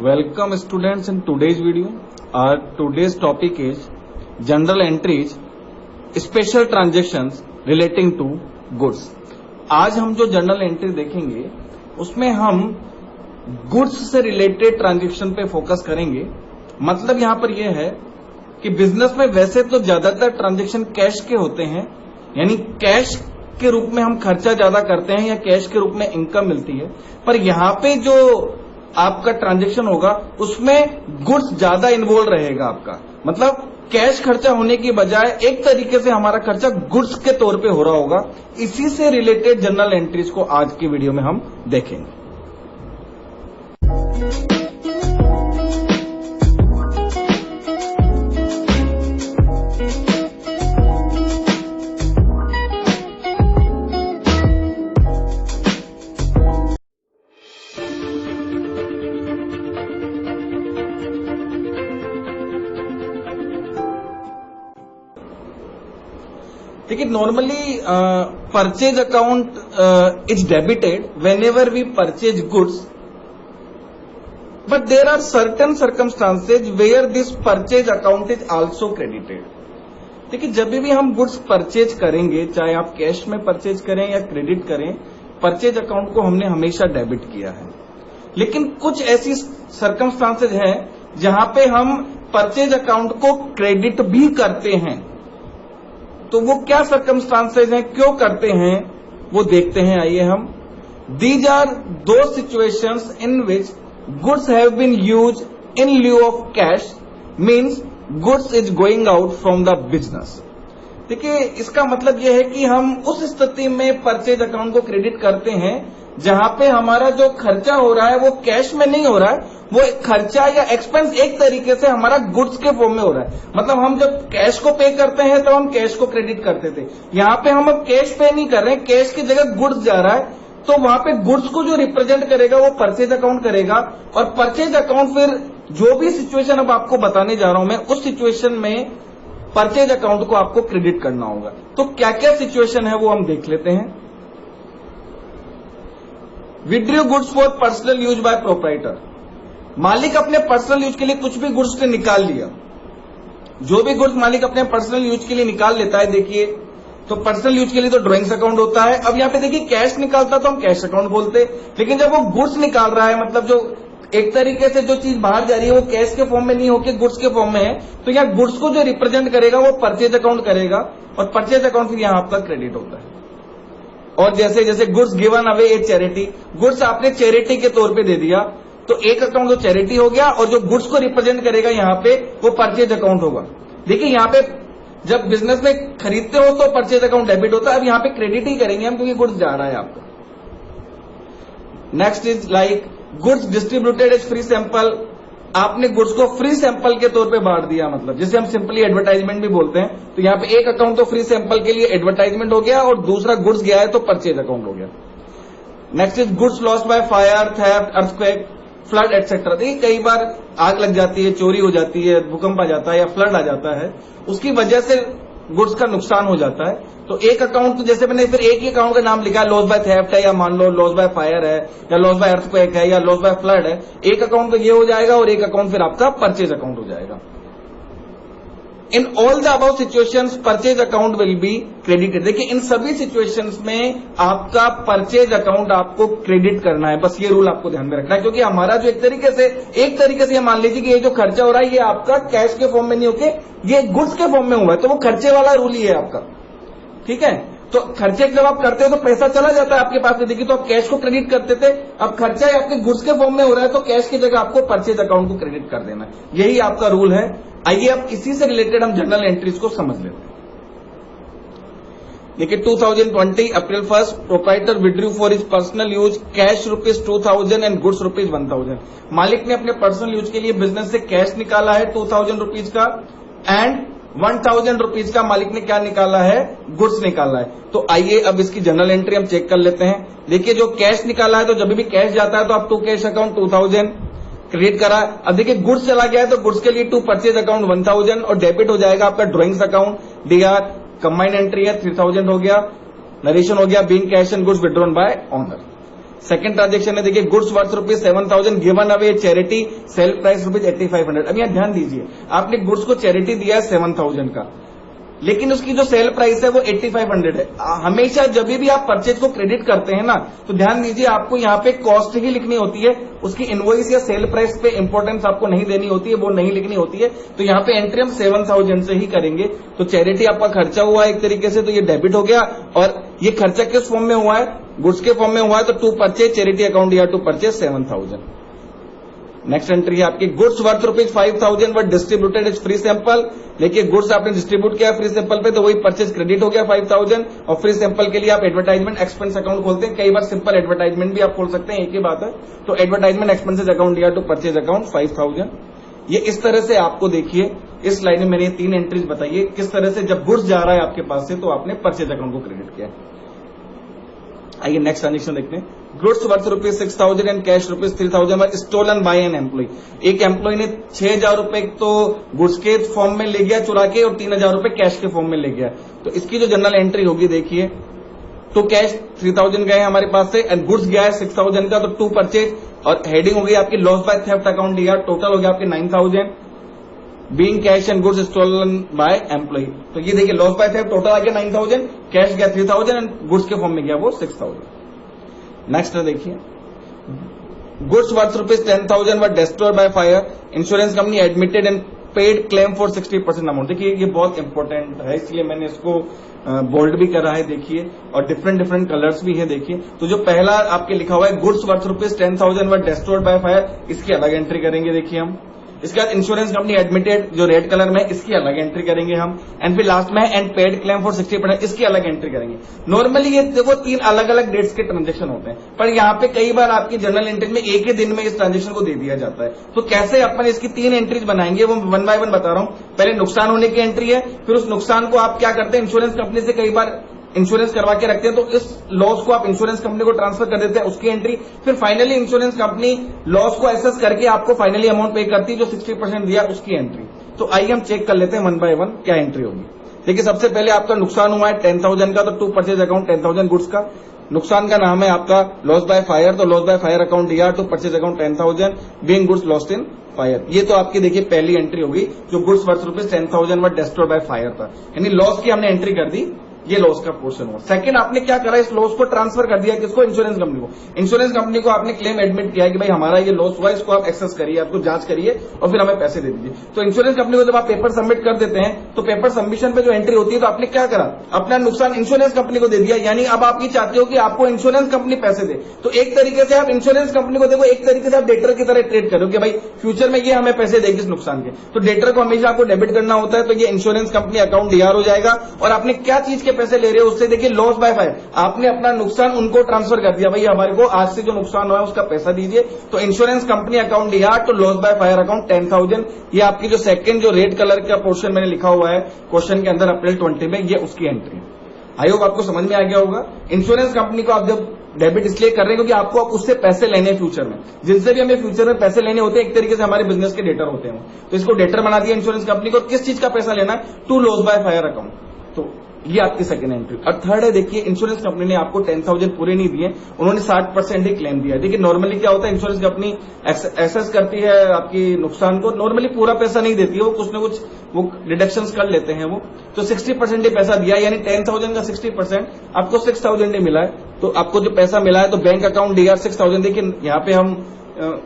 Welcome students in today's video. Our today's topic is general entries, special transactions relating to goods. आज हम जो general entry देखेंगे उसमें हम गुड्स से रिलेटेड ट्रांजैक्शन पे फोकस करेंगे। मतलब यहां पर यह है कि बिजनेस में वैसे तो ज्यादातर ट्रांजैक्शन कैश के होते हैं, यानी कैश के रूप में हम खर्चा ज्यादा करते हैं या कैश के रूप में इनकम मिलती है, पर यहां पे जो आपका ट्रांजैक्शन होगा उसमें गुड्स ज्यादा इन्वॉल्व रहेगा आपका। मतलब कैश खर्चा होने की बजाय एक तरीके से हमारा खर्चा गुड्स के तौर पे हो रहा होगा। इसी से रिलेटेड जनरल एंट्रीज को आज की वीडियो में हम देखेंगे। देखिए, normally purchase account is debited whenever we purchase goods, but there are certain circumstances where this purchase account is also credited. देखिए, जब भी हम गुड्स परचेज करेंगे, चाहे आप कैश में परचेज करें या क्रेडिट करें, परचेज अकाउंट को हमने हमेशा डेबिट किया है। लेकिन कुछ ऐसी सर्कमस्टांसेज हैं जहां पे हम परचेज अकाउंट को क्रेडिट भी करते हैं। तो वो क्या सर्कमस्टांसेज हैं, क्यों करते हैं, वो देखते हैं। आइए हम, दीज आर दो situations in which goods have been use in lieu of cash, means goods is going out from the business. देखिए, इसका मतलब यह है कि हम उस स्थिति में परचेज अकाउंट को क्रेडिट करते हैं जहां पे हमारा जो खर्चा हो रहा है वो कैश में नहीं हो रहा है, वो खर्चा या एक्सपेंस एक तरीके से हमारा गुड्स के फॉर्म में हो रहा है। मतलब हम जब कैश को पे करते हैं तो हम कैश को क्रेडिट करते थे, यहां पे हम अब कैश पे नहीं कर रहे हैं, कैश की जगह गुड्स जा रहा है, तो वहां पे गुड्स को जो रिप्रेजेंट करेगा वो परचेज अकाउंट करेगा। और परचेज अकाउंट फिर जो भी सिचुएशन अब आपको बताने जा रहा हूं मैं, उस सिचुएशन में परचेज अकाउंट को आपको क्रेडिट करना होगा। तो क्या क्या सिचुएशन है वो हम देख लेते हैं। Withdraw goods for personal use by proprietor. मालिक अपने पर्सनल यूज के लिए कुछ भी गुड्स से निकाल लिया। जो भी गुड्स मालिक अपने पर्सनल यूज के लिए निकाल लेता है, देखिए, तो पर्सनल यूज के लिए तो ड्राइंग्स अकाउंट होता है। अब यहां पे देखिए, कैश निकालता तो हम कैश अकाउंट बोलते, लेकिन जब वो गुड्स निकाल रहा है, मतलब जो एक तरीके से जो चीज बाहर जा रही है वो कैश के फॉर्म में नहीं होकर गुड्स के फॉर्म में है, तो यहाँ गुड्स को जो रिप्रेजेंट करेगा वो परचेज अकाउंट करेगा, और परचेज अकाउंट फिर यहां आपका क्रेडिट होता है। और जैसे जैसे गुड्स गिवन अवे ए चैरिटी, गुड्स आपने चैरिटी के तौर पे दे दिया, तो एक अकाउंट तो चैरिटी हो गया, और जो गुड्स को रिप्रेजेंट करेगा यहां पे वो परचेज अकाउंट होगा। देखिए, यहां पे जब बिजनेस में खरीदते हो तो परचेज अकाउंट डेबिट होता है, अब यहां पे क्रेडिट ही करेंगे हम क्योंकि गुड्स जा रहा है आपका। Next is like goods distributed as free sample. आपने गुड्स को फ्री सैंपल के तौर पे बांट दिया, मतलब जिसे हम सिंपली एडवर्टाइजमेंट भी बोलते हैं। तो यहाँ पे एक अकाउंट तो फ्री सैंपल के लिए एडवर्टाइजमेंट हो गया, और दूसरा गुड्स गया है तो परचेज अकाउंट हो गया। Next is goods lost by fire, theft, earthquake, flood etcetera. देखिए, कई बार आग लग जाती है, चोरी हो जाती है, भूकंप आ जाता है या फ्लड आ जाता है, उसकी वजह से गुड्स का नुकसान हो जाता है। तो एक अकाउंट, तो जैसे मैंने फिर एक ही अकाउंट का नाम लिखा है, लॉस बाय थेफ्ट है, या मान लो लॉस बाय फायर है, या लॉस बाय अर्थक्वेक है, या लॉस बाय फ्लड है। एक अकाउंट तो ये हो जाएगा और एक अकाउंट फिर आपका परचेज अकाउंट हो जाएगा। In all the above situations purchase account will be credited. देखिए, इन सभी सिचुएशंस में आपका परचेज अकाउंट आपको क्रेडिट करना है, बस ये रूल आपको ध्यान में रखना है, क्योंकि हमारा जो एक तरीके से ये मान लीजिए कि ये जो खर्चा हो रहा है ये आपका कैश के फॉर्म में नहीं होके ये गुड्स के फॉर्म में हुआ है, तो वो खर्चे वाला रूल ही है आपका। ठीक है, तो खर्चे जब आप करते हो तो पैसा चला जाता है आपके पास से। देखिए, तो आप कैश को क्रेडिट करते थे, अब खर्चा आपके गुड्स के फॉर्म में हो रहा है, तो कैश की जगह आपको परचेज अकाउंट को क्रेडिट कर देना है, यही आपका रूल है। आइए अब इसी से रिलेटेड हम जनरल एंट्रीज को समझ लेते हैं। देखिए, 2020 अप्रैल 1 proprietor withdrew for his personal use cash ₹2000 and goods ₹1000। मालिक ने अपने पर्सनल यूज के लिए बिजनेस से कैश निकाला है ₹2000 का, एंड ₹1000 का मालिक ने क्या निकाला है, गुड्स निकाला है। तो आइए अब इसकी जनरल एंट्री हम चेक कर लेते हैं। देखिए, जो कैश निकाला है, तो जब भी कैश जाता है तो आप टू कैश अकाउंट 2000 क्रिएट करा। अब देखिए, गुड्स चला गया है तो गुड्स के लिए टू परचेज अकाउंट 1000, और डेबिट हो जाएगा आपका drawings account DR, combined entry है 3000 हो गया, नरेशन हो गया, being cash and goods withdrawn bye honour. Second transaction है, देखिए goods worth ₹7,000 given away charity, sale price ₹8,500। अब यहाँ ध्यान दीजिए, आपने गुड्स को चैरिटी दिया है 7,000 का, लेकिन उसकी जो सेल प्राइस है वो 8,500 है। हमेशा जब भी आप परचेज को क्रेडिट करते हैं ना, तो ध्यान दीजिए आपको यहाँ पे कॉस्ट ही लिखनी होती है, उसकी इनवॉइस या सेल प्राइस पे इंपॉर्टेंस आपको नहीं देनी होती है, वो नहीं लिखनी होती है। तो यहाँ पे एंट्री हम 7,000 से ही करेंगे। तो चैरिटी आपका खर्चा हुआ है एक तरीके से, तो ये डेबिट हो गया। और ये खर्चा किस फॉर्म में हुआ है, गुड्स के फॉर्म में हुआ है, तो टू परचेज चैरिटी अकाउंट या टू परचेज 7,000। नेक्स्ट एंट्री है आपकी goods worth ₹5,000 were distributed is free sample. देखिए गुड्स आपने डिस्ट्रीब्यूट किया फ्री सैंपल पे, तो वही परचेज क्रेडिट हो गया 5,000। और फ्री सैंपल के लिए आप एडवर्टाइजमेंट एक्सपेंस अकाउंट खोलते हैं, कई बार सिंपल एडवर्टाइजमेंट भी आप खोल सकते हैं, एक ही बात है। तो एडवर्टाइजमेंट एक्सपेंसेज अकाउंट या टू परचेज अकाउंट 5,000। ये इस तरह से आपको देखिए इस लाइन में मैंने 3 एंट्रीज बताई है, किस तरह से जब गुड्स जा रहा है आपके पास से तो आपने परचेज अकाउंट को क्रेडिट किया। आइए नेक्स्ट ट्रांजेक्शन देखते हैं। Goods worth ₹6,000 and cash ₹3,000 were stolen by an employee. एक एम्प्लॉय ने 6,000 रुपए तो गुड्स के फॉर्म में ले गया चुरा के, और 3,000 रुपए कैश के फॉर्म में ले गया। तो इसकी जो जनरल एंट्री होगी देखिए, तो कैश 3,000 गए हमारे पास से, एंड गुड्स गया है 6,000 का, तो टू परचेज। और हेडिंग हो गई आपकी लॉस बाय थेफ्ट अकाउंट दिया, टोटल हो गया आपके 9,000 being cash and goods stolen by employee. तो ये देखिए लॉस बाय थेफ्ट टोटल आ गया 9,000, कैश गया 3,000 एंड गुड्स के फॉर्म में गया वो 6,000। नेक्स्ट देखिए goods worth ₹10,000 were destroyed by fire, insurance company admitted and paid claim for 60% amount. देखिए ये बहुत इंपॉर्टेंट है, इसलिए मैंने इसको बोल्ड भी करा है देखिए, और डिफरेंट कलर्स भी है देखिए। तो जो पहला आपके लिखा हुआ है goods worth ₹10,000 were destroyed by fire, इसकी अलग एंट्री करेंगे देखिए हम। इसके बाद इंश्योरेंस कंपनी एडमिटेड जो रेड कलर में, इसकी अलग एंट्री करेंगे हम। एंड फिर लास्ट में एंड पेड क्लेम फॉर 60%, इसकी अलग एंट्री करेंगे। नॉर्मली ये देखो 3 अलग अलग डेट्स के ट्रांजेक्शन होते हैं, पर यहाँ पे कई बार आपकी जनरल एंट्री में एक ही दिन में इस ट्रांजेक्शन को दे दिया जाता है। तो कैसे अपन इसकी 3 एंट्रीज बनाएंगे वो 1 बाय 1 बता रहा हूँ। पहले नुकसान होने की एंट्री है, फिर उस नुकसान को आप क्या करते हैं, इंश्योरेंस कंपनी से कई बार इंश्योरेंस करवा के रखते हैं, तो इस लॉस को आप इंश्योरेंस कंपनी को ट्रांसफर कर देते हैं, उसकी एंट्री। फिर फाइनली इंश्योरेंस कंपनी लॉस को एसेस करके आपको फाइनली अमाउंट पे करती है, जो 60% दिया उसकी एंट्री। तो आइए हम चेक कर लेते हैं 1 बाय 1 क्या एंट्री होगी। देखिए सबसे पहले आपका नुकसान हुआ है 10,000 का, तो टू परचेज अकाउंट 10,000 गुड्स का। नुकसान का नाम है आपका लॉस बाय फायर, तो लॉस बाय फायर अकाउंट दिया, to purchase account 10,000 being goods lost in fire. ये तो आपकी देखिए पहली एंट्री होगी, जो goods worth ₹10,000 were destroyed by fire था, यानी लॉस की हमने एंट्री कर दी, ये लॉस का पोर्शन हुआ। सेकंड आपने क्या करा, इस लॉस को ट्रांसफर कर दिया किसको, इंश्योरेंस कंपनी को। इंश्योरेंस कंपनी को आपने क्लेम एडमिट किया कि भाई हमारा ये लॉस हुआ, इसको आप एक्सेस करिए, आपको जांच करिए और फिर हमें पैसे दे दीजिए। तो इंश्योरेंस कंपनी को जब आप पेपर सबमिट कर देते हैं, तो पेपर सबमिशन पे जो एंट्री होती है, तो आपने क्या करा, अपना नुकसान इंश्योरेंस कंपनी को दे दिया। यानी अब आप ये चाहते हो कि आपको इंश्योरेंस कंपनी पैसे दे, तो एक तरीके से आप इंश्योरेंस कंपनी को देखो, एक तरीके से आप डेटर की तरह ट्रेड करो कि भाई फ्यूचर में ये हमें पैसे देगी इस नुकसान के। तो डेटर को हमेशा आपको डेबिट करना होता है, तो ये इंश्योरेंस कंपनी अकाउंट डीआर हो जाएगा। और आपने क्या चीज के पैसे ले रहे हो, उससे देखिए लॉस बाय फायर, आपने अपना नुकसान उनको ट्रांसफर कर दिया, भाई हमारे को आज से जो नुकसान हुआ है उसका पैसा दीजिए। तो इंश्योरेंस कंपनी अकाउंट डीआर, तो लॉस बाय फायर अकाउंट 10,000। ये आपकी जो सेकंड जो रेड कलर का पोर्शन मैंने लिखा हुआ है क्वेश्चन के अंदर अप्रैल 20 में, ये उसकी एंट्री। आई होप आपको समझ में आ गया होगा। इंश्योरेंस कंपनी को आप जब डेबिट इसलिए कर रहे हैं क्योंकि आपको आप उससे पैसे लेने फ्यूचर में, जिनसे भी हमें फ्यूचर में पैसे लेने होते हैं, एक तरीके से हमारे बिजनेस के डेटर होते हैं। तो इसको डेटर बना दिया इंश्योरेंस कंपनी को, किस चीज का पैसा लेना है, to loss by fire account. तो ये आपकी सेकंड एंट्री। और थर्ड है देखिए, इंश्योरेंस कंपनी ने आपको 10,000 पूरे नहीं दिए, उन्होंने 60% ही क्लेम दिया। देखिए नॉर्मली क्या होता है, इंश्योरेंस कंपनी एसेस करती है आपकी नुकसान को, नॉर्मली पूरा पैसा नहीं देती है, वो कुछ ना कुछ वो डिडक्शंस कर लेते हैं वो। तो 60% ही पैसा दिया, यानी 10,000 का 60% आपको 6,000 ही मिला है। तो आपको जो पैसा मिला है, तो बैंक अकाउंट डीआर 6,000। देखिए यहाँ पे हम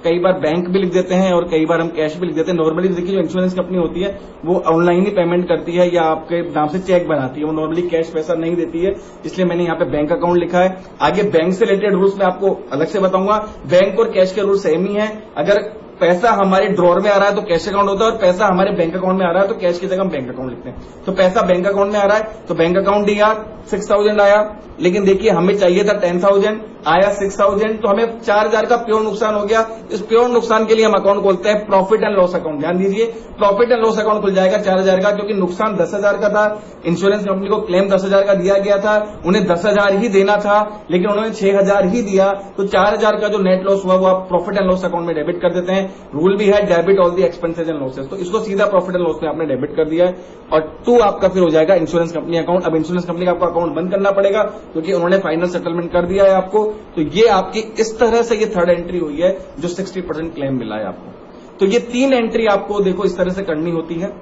कई बार बैंक भी लिख देते हैं और कई बार हम कैश भी लिख देते हैं। नॉर्मली देखिए जो इंश्योरेंस कंपनी होती है वो ऑनलाइन ही पेमेंट करती है या आपके नाम से चेक बनाती है, वो नॉर्मली कैश पैसा नहीं देती है, इसलिए मैंने यहाँ पे बैंक अकाउंट लिखा है। आगे बैंक से रिलेटेड रूल्स मैं आपको अलग से बताऊंगा। बैंक और कैश के रूल सेम ही है। अगर पैसा हमारे ड्रॉर में आ रहा है तो कैश अकाउंट होता है, और पैसा हमारे बैंक अकाउंट में आ रहा है तो कैश की जगह हम बैंक अकाउंट लिखते हैं। तो पैसा बैंक अकाउंट में आ रहा है तो बैंक अकाउंट डीआर 6,000 आया, लेकिन देखिए हमें चाहिए था 10,000, आया 6,000, तो हमें 4,000 का प्योर नुकसान हो गया। इस प्योर नुकसान के लिए हम अकाउंट खोलते हैं प्रॉफिट एंड लॉस अकाउंट। ध्यान दीजिए, प्रॉफिट एंड लॉस अकाउंट खुल जाएगा 4,000 का, क्योंकि नुकसान 10,000 का था। इंश्योरेंस कंपनी को क्लेम 10,000 का दिया गया था, उन्हें 10,000 ही देना था, लेकिन उन्होंने 6,000 ही दिया। तो 4,000 का जो नेट लॉस हुआ वो आप प्रॉफिट एंड लॉस अकाउंट में डेबिट कर देते हैं। रूल भी है debit all the expenses and losses, तो इसको सीधा प्रॉफिट एंड लॉस में आपने डेबिट कर दिया है। और 2 आपका फिर हो जाएगा इंश्योरेंस कंपनी अकाउंट। अब इंश्योरेंस कंपनी का आपका अकाउंट बंद करना पड़ेगा क्योंकि उन्होंने फाइनल सेटलमेंट कर दिया है आपको। तो ये आपकी इस तरह से ये थर्ड एंट्री हुई है जो 60% क्लेम मिला है आपको। तो ये 3 एंट्री आपको देखो इस तरह से करनी होती है।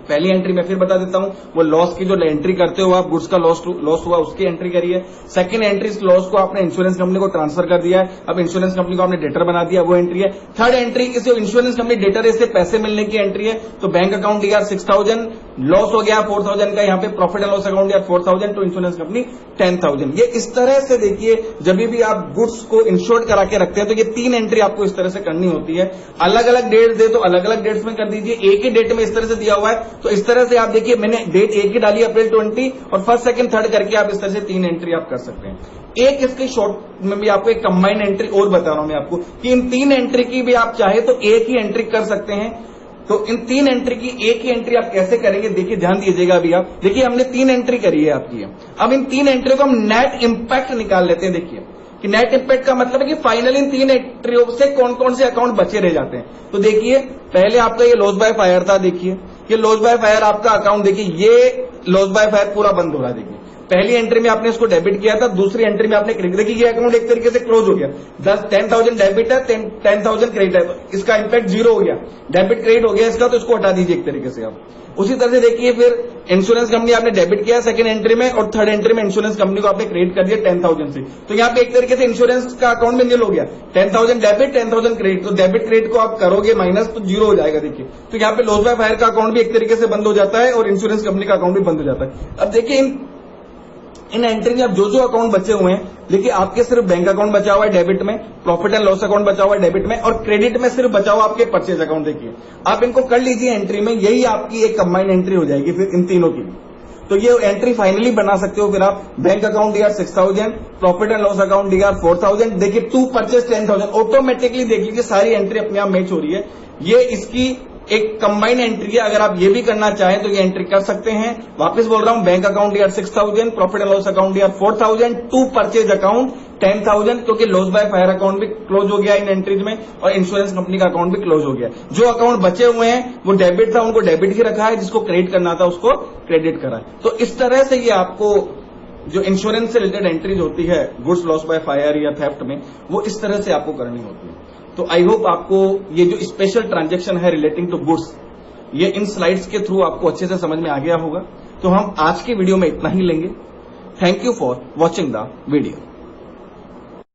पहली एंट्री मैं फिर बता देता हूं, वो लॉस की जो एंट्री करते हो आप, गुड्स का लॉस हुआ उसकी एंट्री करिए। सेकंड एंट्री, इस लॉस को आपने इंश्योरेंस कंपनी को ट्रांसफर कर दिया है, अब इंश्योरेंस कंपनी को आपने डेटर बना दिया, वो एंट्री है। थर्ड एंट्री, इसे इंश्योरेंस कंपनी डेटर से पैसे मिलने की एंट्री है। तो बैंक अकाउंट दिया 6000, लॉस हो गया 4000 का, यहाँ पे प्रॉफिट एंड लॉस अकाउंट दिया 4000, तो इंश्योरेंस कंपनी 10000। ये इस तरह से देखिए, जब भी आप गुड्स को इंश्योर्ड करा के रखते हैं तो ये 3 एंट्री आपको इस तरह से करनी होती है। अलग अलग डेट दे तो अलग अलग डेट्स में कर दीजिए, एक ही डेट में इस तरह से दिया हुआ है तो इस तरह से आप देखिए, मैंने डेट एक ही डाली अप्रैल 20 और फर्स्ट सेकंड थर्ड करके आप इस तरह से 3 एंट्री आप कर सकते हैं। एक इसके शॉर्ट में भी आपको एक कंबाइंड एंट्री और बता रहा हूं मैं आपको कि इन 3 एंट्री की भी आप चाहे तो एक ही एंट्री कर सकते हैं। तो इन 3 एंट्री की एक ही एंट्री आप कैसे करेंगे, देखिए ध्यान दीजिएगा अभी आप देखिए, हमने 3 एंट्री करी है आपकी। अब इन 3 एंट्री को हम नेट इंपैक्ट निकाल लेते हैं। देखिए कि नेट इंपैक्ट का मतलब है कि फाइनली इन 3 एंट्रियों से कौन कौन से अकाउंट बचे रह जाते हैं। तो देखिए, पहले आपका ये लॉस बाय फायर था, देखिए ये लॉस बाय फायर आपका अकाउंट, देखिए ये लॉस बाय फायर पूरा बंद हो रहा है। देखिए पहली एंट्री में आपने इसको डेबिट किया था, दूसरी एंट्री में आपने क्रेडिट, देखिए ये अकाउंट एक तरीके से क्लोज हो गया। 10,000 डेबिट है, 10,000 क्रेडिट है, इसका इंपैक्ट 0 हो गया, डेबिट क्रेडिट हो गया इसका, तो इसको हटा दीजिए एक तरीके से आप। उसी तरह से देखिए फिर इंश्योरेंस कंपनी आपने डेबिट किया सेकंड एंट्री में, और थर्ड एंट्री में इंश्योरेंस कंपनी को आपने क्रेडिट कर दिया 10,000 से, तो यहाँ पे एक तरीके से इंश्योरेंस का अकाउंट में नील हो गया। 10,000 डेबिट, 10,000 क्रेडिट, तो डेबिट क्रेडिट को आप करोगे माइनस तो 0 हो जाएगा। देखिए तो यहाँ पे लॉस बाय फायर का अकाउंट भी एक तरीके से बंद हो जाता है और इंश्योरेंस कंपनी का अकाउंट भी बंद हो जाता है। अब देखिए इन एंट्री में अब जो अकाउंट बचे हुए हैं, देखिए आपके सिर्फ बैंक अकाउंट बचा हुआ है डेबिट में, प्रॉफिट एंड लॉस अकाउंट बचा हुआ है डेबिट में, और क्रेडिट में सिर्फ बचा हुआ आपके परचेज अकाउंट। देखिए आप इनको कर लीजिए एंट्री में, यही आपकी एक कंबाइंड एंट्री हो जाएगी फिर इन तीनों की। तो ये एंट्री फाइनली बना सकते हो फिर आप। बैंक अकाउंट दिया 6000, प्रॉफिट एंड लॉस अकाउंट दिया 4000, देखिए टू परचेज 10,000, ऑटोमेटिकली देख लीजिए सारी एंट्री अपने आप मैच हो रही है। ये इसकी एक कंबाइंड एंट्री है। अगर आप ये भी करना चाहें तो ये एंट्री कर सकते हैं। वापस बोल रहा हूं, बैंक अकाउंट दिया 6000, प्रॉफिट एंड लॉस अकाउंट दिया 4000, टू परचेज अकाउंट 10,000, क्योंकि लॉस बाय फायर अकाउंट भी क्लोज हो गया इन एंट्रीज में, और इंश्योरेंस कंपनी का अकाउंट भी क्लोज हो गया। जो अकाउंट बचे हुए हैं वो डेबिट था, उनको डेबिट ही रखा है, जिसको क्रेडिट करना था उसको क्रेडिट करा है। तो इस तरह से ये आपको जो इंश्योरेंस से रिलेटेड एंट्रीज होती है गुड्स लॉस बाय फायर या थेफ्ट में, वो इस तरह से आपको करनी होती है। तो आई होप आपको ये जो स्पेशल ट्रांजैक्शन है रिलेटिंग टू गुड्स, ये इन स्लाइड्स के थ्रू आपको अच्छे से समझ में आ गया होगा। तो हम आज की वीडियो में इतना ही लेंगे। Thank you for watching the video.